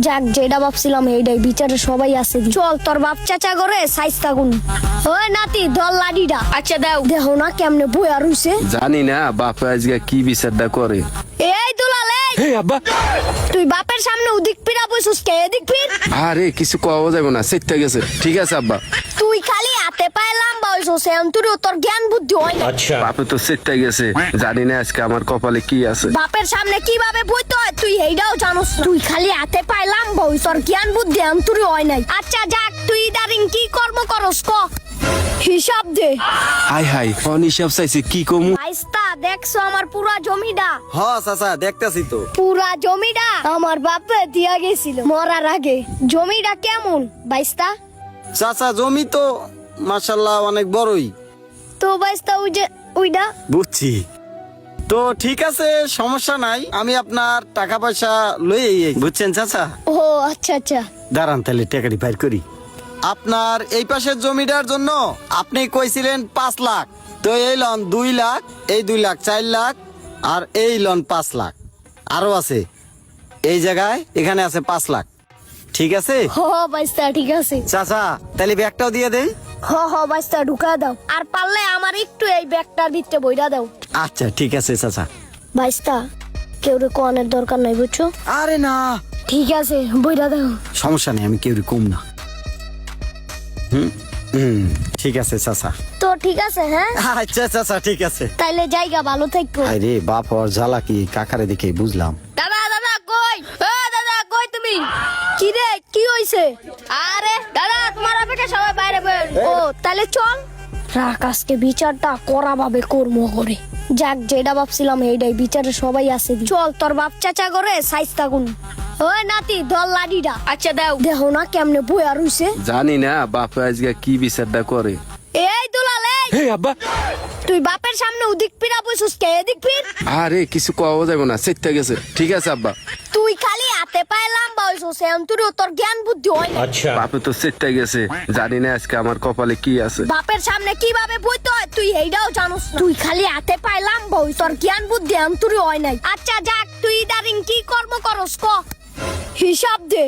যাক যেটা ভাবছিলাম এইটাই বিচারে সবাই আছে। চল তোর বাপ চাচা করে সাইজ থাকুন। ওই নাতি দল লাডিটা আচ্ছা দাও দেখো না কেমনে বইয়া রইছে। জানি না বাপে আজকে কি বিচারটা করে। এই দুলালে হে আব্বা, তুই বাপের সামনে উদিক পিরা বইছস কে এদিক ফির। আরে কিছু কওয়া যাবে না, সেটা গেছে। ঠিক আছে আব্বা। তুই খালি হাতে পায়ে লম্বা হইছস এখন তোর জ্ঞান বুদ্ধি হয় না। বাপে তো সেটা গেছে, জানি না আজকে আমার কপালে কি আছে। বাপের সামনে কিভাবে বইতে হয় তুই এইটাও জানোস। তুই খালি হাতে পায়ে লম্বা হইছ তোর জ্ঞান বুদ্ধি এখন তোর হয় নাই। আচ্ছা যাক তুই দাঁড়িং কি কর্ম করস ক হিসাব দে। হাই হাই ফোন হিসাব চাইছে কি কমু। ভাইস্তা দেখছো আমার পুরা জমিটা? হ চাচা দেখতেছি তো। পুরা জমিটা আমার বাপে দিয়া গেছিল মরার আগে। জমিটা কেমন ভাইস্তা? চাচা জমি তো মাশাআল্লাহ অনেক বড়ই। তো ভাইস্তা ওই যে ওইটা বুঝছি তো, ঠিক আছে সমস্যা নাই, আমি আপনার টাকা পয়সা লই বুঝছেন চাচা। ও আচ্ছা আচ্ছা। দাঁড়ান তাহলে টাকাটি বাইর করি। আপনার এই পাশের জমিটার জন্য আপনি কইছিলেন 5 লাখ, তো এই লন 2 লাখ, এই 2 লাখ 4 লাখ, আর এই লন 5 লাখ, আরো আছে এই জায়গায়, এখানে আছে 5 লাখ। ঠিক আছে হ ভাইস্তা ঠিক আছে। চাচা তাহলে ব্যাগটাও দিয়ে দেই। হ ভাইস্তা ঢুকা দাও, আর পারলে আমার একটু এই ব্যাগটার ভিতরে বইরা দাও। আচ্ছা ঠিক আছে চাচা। ভাইস্তা কেউ রে কোয়ানের দরকার নাই বুঝছো। আরে না ঠিক আছে বইরা দাও। সমস্যা নেই, আমি কেউ কম না। ঠিক আছে চাচা। তো ঠিক আছে হ্যাঁ। আচ্ছা চাচা ঠিক আছে। তাইলে জায়গা ভালো থাকো। আরে বাপ আর জ্বালা কি কাকারে দেখে বুঝলাম। দাদা দাদা কই? দাদা কই তুমি? কি রে কি হইছে? আরে দাদা তোমার অপেক্ষা সবাই বাইরে বের। ও তাহলে চল রাখ আজকে বিচারটা করা ভাবে কর্ম করে। যাক যেটা ভাবছিলাম এইটাই বিচারে সবাই আছে। চল তোর বাপ চাচা করে সাইজ থাকুন। ওই নাতি দল লাডিটা আচ্ছা দাও দেখো না কেমনে বইয়া রইছে। জানি না বাপে আজকে কি বিচারটা করে। এই দুলালে হে আব্বা, তুই বাপের সামনে উদিক পিরা বইছস কে এদিক ফির। আরে কিছু কওয়া যাবে না, সেটা গেছে। ঠিক আছে আব্বা। তুই খালি হাতে পায়ে লম্বা হইছস এখন তোর জ্ঞান বুদ্ধি হয় না। বাপে তো সেটা গেছে, জানি না আজকে আমার কপালে কি আছে। বাপের সামনে কিভাবে বইতে হয় তুই এইটাও জানোস না। তুই খালি হাতে পায়ে লম্বা হইছ তোর জ্ঞান বুদ্ধি এখন তোর হয় নাই। আচ্ছা যাক তুই দাঁড়িং কি কর্ম করস ক হিসাব দে।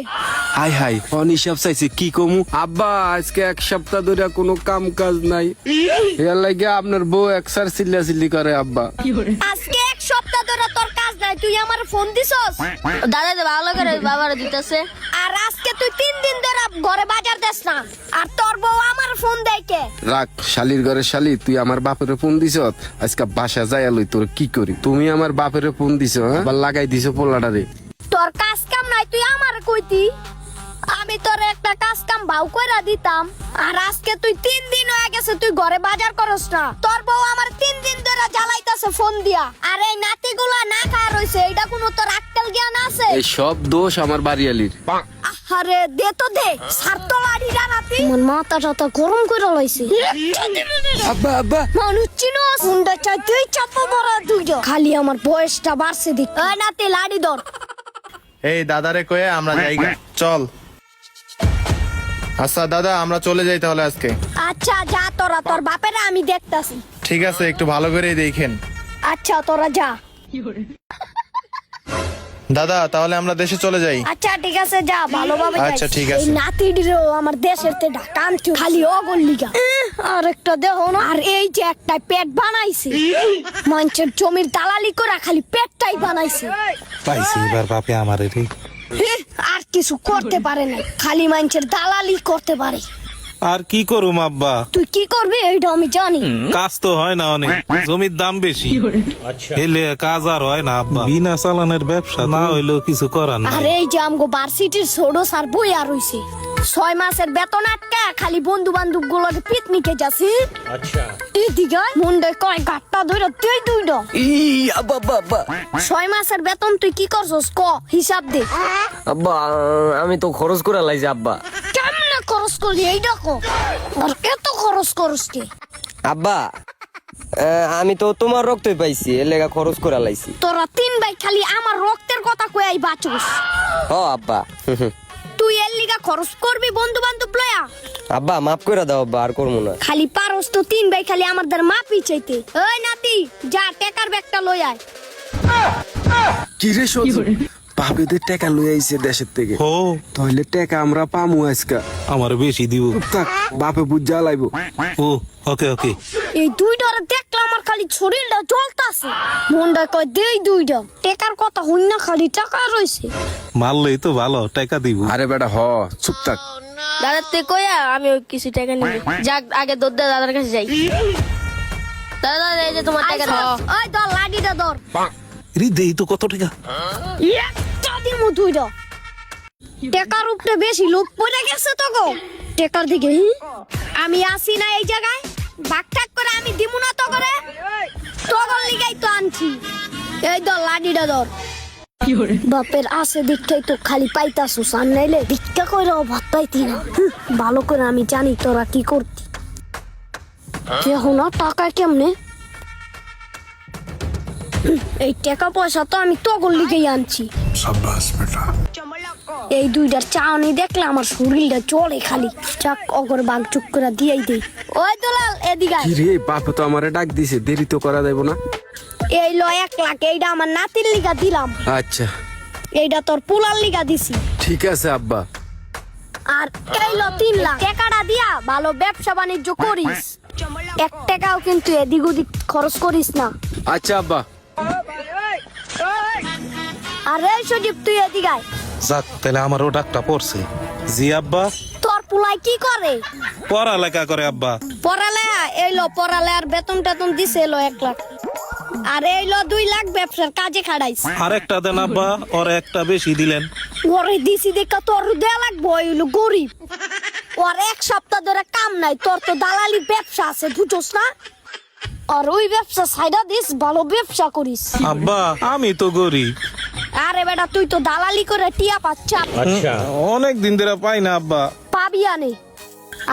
হাই হাই ফোন হিসাব চাইছে কি কমু। আব্বা আজকে 1 সপ্তাহ ধরে কোনো কাম কাজ নাই, এর লাগে আপনার বউ একসার চিল্লাচিল্লি করে। আব্বা আজকে 1 সপ্তাহ ধরে তোর কাজ নাই, তুই আমার ফোন দিছস? দাদা তো ভালো করে বাবারে দিতেছে। আর আজকে তুই 3 দিন ধরে ঘরে বাজার দেস না, আর তোর বউ আমার ফোন দেয় কে? রাখ শালির ঘরে শালি, তুই আমার বাপের ফোন দিছ, আজকে বাসা যাই লই তোর কি করি। তুমি আমার বাপের ফোন দিছ, হ্যাঁ আবার লাগাই দিছ পোলাটারে। তোর কাজ কাম নাই তুই আমার কইতি, আমি তোর একটা কাজ কাম ভাও কইরা দিতাম। আর আজকে তুই 3 দিন হয়ে গেছে তুই ঘরে বাজার করস না, তোর বউ আমার 3 দিন ধরে জ্বালাইতাছে ফোন দিয়া। আর এই নাতিগুলা না খাওয়া রইছে, এটা কোনো তোর আক্কেল জ্ঞান আছে? এই সব দোষ আমার বাড়িয়ালির। আরে দে তো দে সারতো লাড়িরা নাতি। মন মাথাটা তো গরম কইরা লইছে। আব্বা আব্বা মানুষ চিনোস মুন্ডা চাইতেই চাপা মারা দুইটা, খালি আমার বয়সটা বাড়ছে দেখ। এই নাতি লাড়ি ধর। এই দাদারে কয়ে আমরা যাইগা চল। আচ্ছা দাদা আমরা চলে যাই তাহলে আজকে। আচ্ছা যা তোরা, তোর বাপেরা আমি দেখতাছি। ঠিক আছে একটু ভালো করে দেখেন। আচ্ছা তোরা যা। দাদা তাহলে আমরা দেশে চলে যাই। আচ্ছা ঠিক আছে যা ভালোভাবে যাইস। আচ্ছা, ঠিক আছে। এই নাতিটিরও আমার দেশের তে ঢাকা আনতে খালি অগল্লিগা। আর একটা দেখো না, আর এই যে একটা পেট বানাইছে মানুষের জমির দালালি করে, খালি পেটটাই বানাইছে। পাইছি এবার বাপে আমারে রে। আর কিছু করতে পারে না, খালি মানুষের দালালি করতে পারে। আর কি করুম আব্বা, তুই কি করবি এইটা আমি জানি। কাজ তো হয় না, অনেক জমির দাম বেশি, এলে কাজ আর হয় না আব্বা। বিনা চালানের ব্যবসা না হইলেও কিছু করার আর নাই। এই যে আমগো ভার্সিটির ছোট স্যার বই আর রইছে 6 মাসের বেতন আটকা, খালি বন্ধু বান্ধব গুলোর পিকনিকে যাচ্ছি। আচ্ছা এদিকে মুন্ডে কয় গাট্টা ধরে তুই দুইটা 6 মাসের বেতন তুই কি করছস ক হিসাব দে। আব্বা আমি তো খরচ করে লাইছি আব্বা। কেমনে খরচ করলি এইটা ক, আর এত খরচ করস কে? আব্বা আমি তো তোমার রক্তই পাইছি, এর লেগা খরচ করে লাইছি। তোরা 3 ভাই খালি আমার রক্তের কথা কই বাঁচোস। হ আব্বা। তুই এর লিগা খরচ করবি বন্ধু বান্ধব লয়া? আব্বা মাফ করে দাও আব্বা, আর করবো না। খালি পারস তো 3 ভাই খালি আমাদের মাপি চাইতে। ওই নাতি যা টেকার ব্যাগটা লই আয়। কি রে সজু, বাপেদের টাকা লই আইছে দেশের থেকে ও তাহলে টাকা আমরা পামু আজকা আমার বেশি দিব থাক বাপে বুঝ জ্বালাইবো ও ওকে ওকে এই দুইটারে দেখলে আমার খালি শরীরটা জ্বলতাছে মনটা কয় দেই দুইটা টাকার কথা হই না খালি টাকা রইছে মারলেই তো ভালো টাকা দিব আরে বেটা হ চুপ থাক দাদার থেকে কইয়া আমি ওই কিছু টাকা নিব যাক আগে দদ্দা দাদার কাছে যাই দাদা দাদা এই যে তোমার টাকা দাও ওই ধর লাঠিটা ধর রে দেই তো কত টাকা একটা দিমু দুইটা টাকার উপরে বেশি লোক পড়ে গেছে তো গো টাকার দিকে আমি আসি না এই জায়গায় ভাগঠাক করে আমি দিমু না তো করে তোর লিগাই তো আনছি এই ধর লাঠিটা ধর বাপের আছে দীক্ষাই তো খালি পাইতাছু সান নাইলে ভিক্ষা কইরা ভাত পাইতি না ভালো করে আমি জানি তোরা কি করতি কেহ না টাকা কেমনে এই টাকা পয়সা তো আমি তগর লিগেই আনছি এই দুইটার চাউনি দেখলে আমার শরীরটা চলে খালি চাক অগর বাঘ চুপ করে দিয়েই দেই ওই দুলাল এদিকে আয়। কি রে বাপে তো আমারে ডাক দিছে দেরি তো করা যাইব না এই ল 1 লাখ এইটা আমার নাতির লিগা দিলাম আচ্ছা এইটা তোর পুলার লিগা দিছি ঠিক আছে আব্বা আর এই ল 3 লাখ টাকাটা দিয়া ভালো ব্যবসা বাণিজ্য করিস 1 টাকাও কিন্তু এদিক ওদিক খরচ করিস না আচ্ছা আব্বা আর এই সজীব তুই এদিকে আয়। যাক তাহলে আমারও ডাকটা পড়ছে জি আব্বা তোর পুলাই কি করে পড়ালেখা করে আব্বা পড়ালেখা এই লো পড়ালেখার বেতন টেতন দিছে এলো 1 লাখ আর এই লো 2 লাখ ব্যবসার কাজে খাড়াইছ আর একটা দেন আব্বা ওর একটা বেশি দিলেন ওরে দিছি দেখা তোর দেয়া লাগবো হইলো গরিব ওর 1 সপ্তাহ ধরে কাম নাই তোর তো দালালি ব্যবসা আছে বুঝছস না আর ওই ব্যবসা সাইডা দিস ভালো ব্যবসা করিস আব্বা আমি তো গরিব আরে বেটা তুই তো দালালি করে টিয়া পাচ্ছা অনেক দিন ধরে পাই না আব্বা পাবি আনে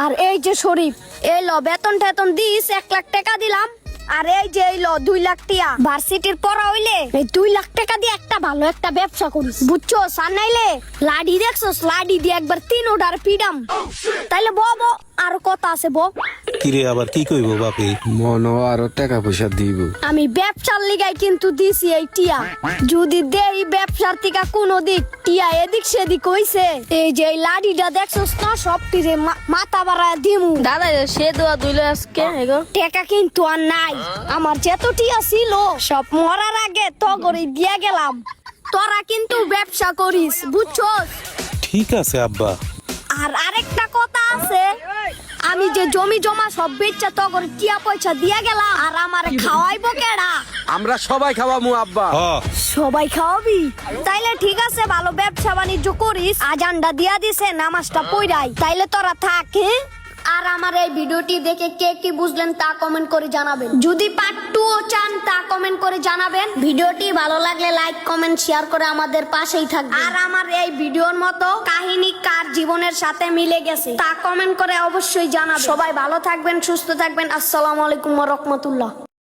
আর এই যে শরীফ এই ল বেতন টেতন দিস 1 লাখ টাকা দিলাম আর এই যে এই ল 2 লাখ টাকা ভার্সিটির পড়া হইলে এই 2 লাখ টাকা দিয়ে একটা ভালো একটা ব্যবসা করিস বুঝছো সান নাইলে লাডি দেখছস লাডি দিয়ে একবার 3 ওটার পিডাম তাইলে বব আর কথা আছে বব কিরে আবার কি কইবো বাপে মনো আরো টাকা পয়সা দিব আমি ব্যবসার লিগাই কিন্তু দিছি এই টিয়া যদি দেই ব্যবসার থেকে কোনো দিক টিয়া এদিক সেদিক হইছে এই যে এই লাডিটা দেখছস না সব টিরে মাথা বাড়া দিমু দাদা সে দোয়া দুইলে আজকে এগো টাকা কিন্তু আর নাই আমার যত টিয়া ছিল সব মরার আগে তো করে দিয়া গেলাম তোরা কিন্তু ব্যবসা করিস বুঝছস ঠিক আছে আব্বা আর আরেকটা কথা আছে আমি যে জমি জমা সব বেচা তো করে টিয়া পয়সা দিয়া গেলাম আর আমারে খাওয়াইবো কেডা আমরা সবাই খাওয়ামু আব্বা হ সবাই খাওয়াবি তাইলে ঠিক আছে ভালো ব্যবসা বাণিজ্য করিস আজানটা দিয়া দিছে নামাজটা পড়াই তাইলে তোরা থাক হ্যাঁ? আর আমার এই ভিডিওটি দেখে কে কি বুঝলেন তা কমেন্ট করে জানাবেন যদি পার্ট 2 ও চান তা কমেন্ট করে জানাবেন ভিডিওটি ভালো লাগলে লাইক কমেন্ট শেয়ার করে আমাদের পাশেই থাকবেন আর আমার এই ভিডিওর মতো কাহিনী কার জীবনের সাথে মিলে গেছে তা কমেন্ট করে অবশ্যই জানাবেন সবাই ভালো থাকবেন সুস্থ থাকবেন আসসালামু আলাইকুম ওয়া রাহমাতুল্লাহ